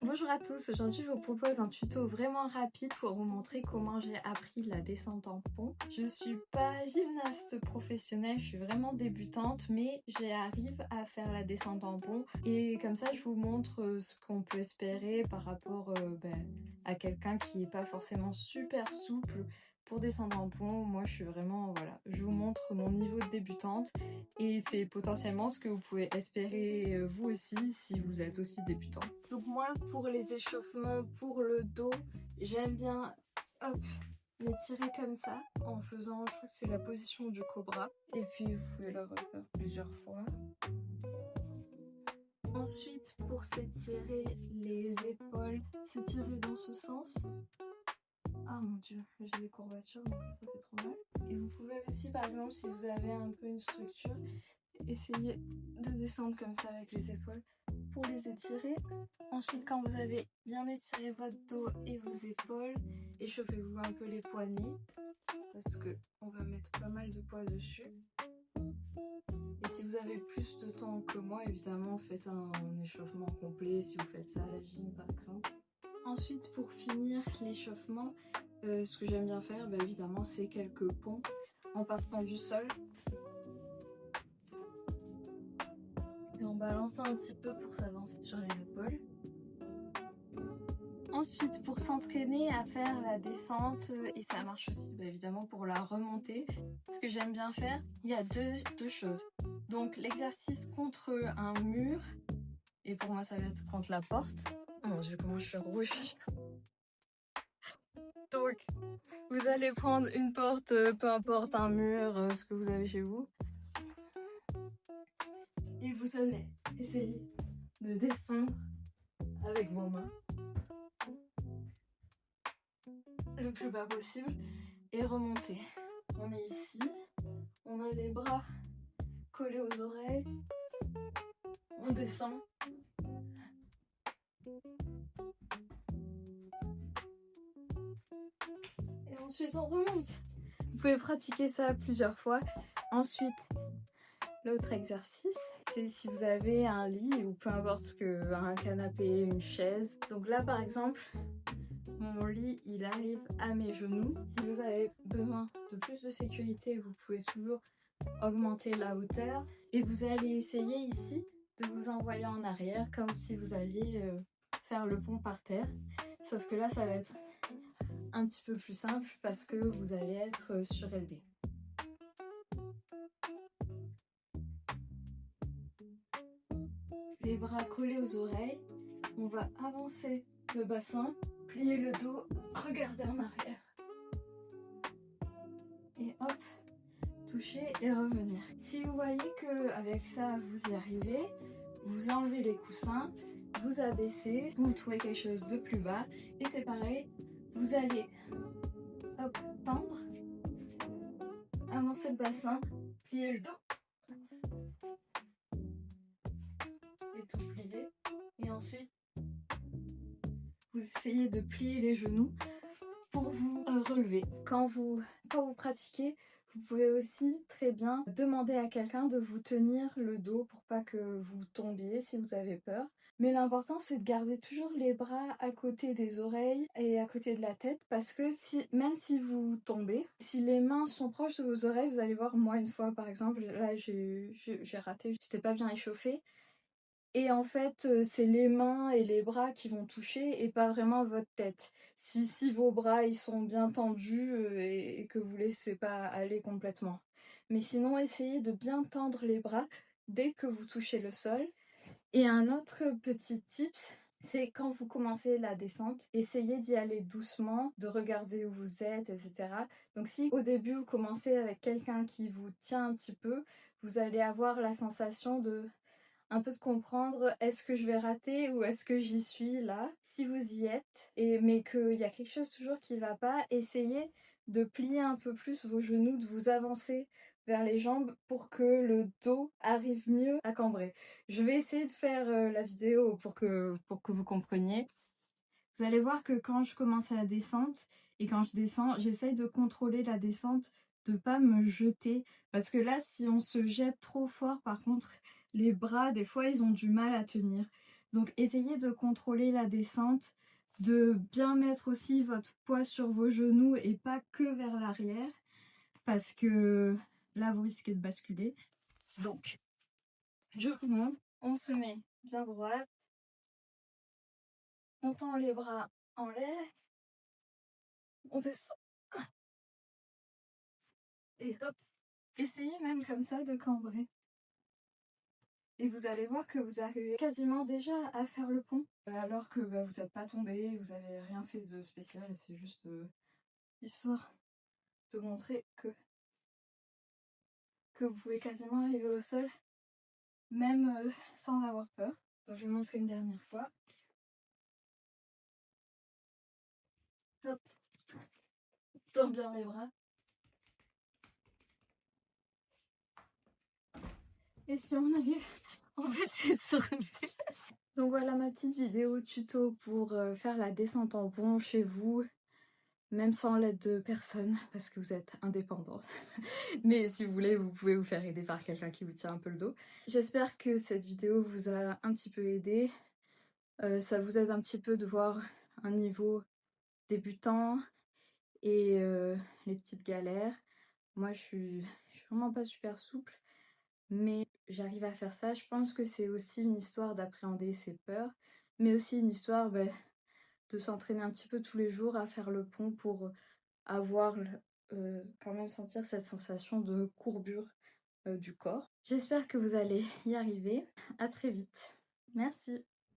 Bonjour à tous, aujourd'hui je vous propose un tuto vraiment rapide pour vous montrer comment j'ai appris la descente en pont. Je suis pas gymnaste professionnelle, je suis vraiment débutante, mais j'arrive à faire la descente en pont et comme ça je vous montre ce qu'on peut espérer par rapport à quelqu'un qui n'est pas forcément super souple. Pour descendre en pont, moi je suis vraiment, voilà, je vous montre mon niveau de débutante et c'est potentiellement ce que vous pouvez espérer vous aussi si vous êtes aussi débutant. Donc moi pour les échauffements, pour le dos, j'aime bien m'étirer comme ça en faisant, je crois que c'est la position du cobra. Et puis vous pouvez le refaire plusieurs fois. Ensuite pour s'étirer les épaules, s'étirer dans ce sens. Ah mon dieu, j'ai des courbatures donc ça fait trop mal. Et vous pouvez aussi par exemple si vous avez un peu une structure, essayer de descendre comme ça avec les épaules pour les étirer. Ensuite quand vous avez bien étiré votre dos et vos épaules, échauffez-vous un peu les poignets parce que on va mettre pas mal de poids dessus. Et si vous avez plus de temps que moi, évidemment faites un échauffement complet si vous faites ça à la gym par exemple. Ensuite pour finir l'échauffement, ce que j'aime bien faire évidemment c'est quelques ponts en partant du sol et en balançant un petit peu pour s'avancer sur les épaules. Ensuite pour s'entraîner à faire la descente, et ça marche aussi évidemment pour la remontée, ce que j'aime bien faire, il y a deux choses. Donc l'exercice contre un mur, et pour moi ça va être contre la porte. Oh mon dieu comment je suis rouge. Donc vous allez prendre une porte, peu importe un mur, ce que vous avez chez vous. Et vous allez essayer de descendre avec vos mains le plus bas possible et remonter. On est ici, on a les bras collés aux oreilles, on descend. Et ensuite on remonte. Vous pouvez pratiquer ça plusieurs fois. Ensuite, l'autre exercice, c'est si vous avez un lit ou peu importe ce que, un canapé, une chaise. Donc là par exemple, mon lit il arrive à mes genoux. Si vous avez besoin de plus de sécurité, vous pouvez toujours augmenter la hauteur et vous allez essayer ici de vous envoyer en arrière comme si vous alliez faire le pont par terre. Sauf que là ça va être un petit peu plus simple parce que vous allez être surélevé. Les bras collés aux oreilles, on va avancer le bassin, plier le dos, regarder en arrière. Et hop, toucher et revenir. Si vous voyez que avec ça vous y arrivez, vous enlevez les coussins, vous abaissez, vous trouvez quelque chose de plus bas et c'est pareil, vous allez hop, tendre, avancer le bassin, plier le dos et tout plier et ensuite vous essayez de plier les genoux pour vous relever. Quand vous pratiquez, vous pouvez aussi très bien demander à quelqu'un de vous tenir le dos pour pas que vous tombiez si vous avez peur. Mais l'important c'est de garder toujours les bras à côté des oreilles et à côté de la tête parce que même si vous tombez, si les mains sont proches de vos oreilles, vous allez voir, moi une fois par exemple, là j'ai raté, j'étais pas bien échauffée. Et en fait, c'est les mains et les bras qui vont toucher et pas vraiment votre tête. Si vos bras ils sont bien tendus et que vous laissez pas aller complètement. Mais sinon, essayez de bien tendre les bras dès que vous touchez le sol. Et un autre petit tips, c'est quand vous commencez la descente, essayez d'y aller doucement, de regarder où vous êtes, etc. Donc si au début vous commencez avec quelqu'un qui vous tient un petit peu, vous allez avoir la sensation de un peu de comprendre est-ce que je vais rater ou est-ce que j'y suis là. Si vous y êtes, mais qu'il y a quelque chose toujours qui ne va pas, essayez de plier un peu plus vos genoux, de vous avancer vers les jambes pour que le dos arrive mieux à cambrer. Je vais essayer de faire la vidéo pour que vous compreniez. Vous allez voir que quand je commence à la descente et quand je descends, j'essaye de contrôler la descente, de ne pas me jeter. Parce que là, si on se jette trop fort, par contre, les bras, des fois, ils ont du mal à tenir. Donc essayez de contrôler la descente, de bien mettre aussi votre poids sur vos genoux et pas que vers l'arrière, parce que là vous risquez de basculer. Donc je vous montre, on se met bien droite, on tend les bras en l'air, on descend et hop, essayez même comme ça de cambrer. Et vous allez voir que vous arrivez quasiment déjà à faire le pont, alors que vous n'êtes pas tombé, vous n'avez rien fait de spécial, c'est juste histoire de montrer que vous pouvez quasiment arriver au sol, même sans avoir peur. Donc je vais montrer une dernière fois. Hop, tends bien les bras. Et si on arrive, on va essayer de se relever. Donc voilà ma petite vidéo tuto pour faire la descente en pont chez vous, même sans l'aide de personne, parce que vous êtes indépendant. Mais si vous voulez, vous pouvez vous faire aider par quelqu'un qui vous tient un peu le dos. J'espère que cette vidéo vous a un petit peu aidé. Ça vous aide un petit peu de voir un niveau débutant et les petites galères. Moi, je suis vraiment pas super souple, mais j'arrive à faire ça. Je pense que c'est aussi une histoire d'appréhender ses peurs, mais aussi une histoire de s'entraîner un petit peu tous les jours à faire le pont pour avoir quand même sentir cette sensation de courbure du corps. J'espère que vous allez y arriver. À très vite. Merci.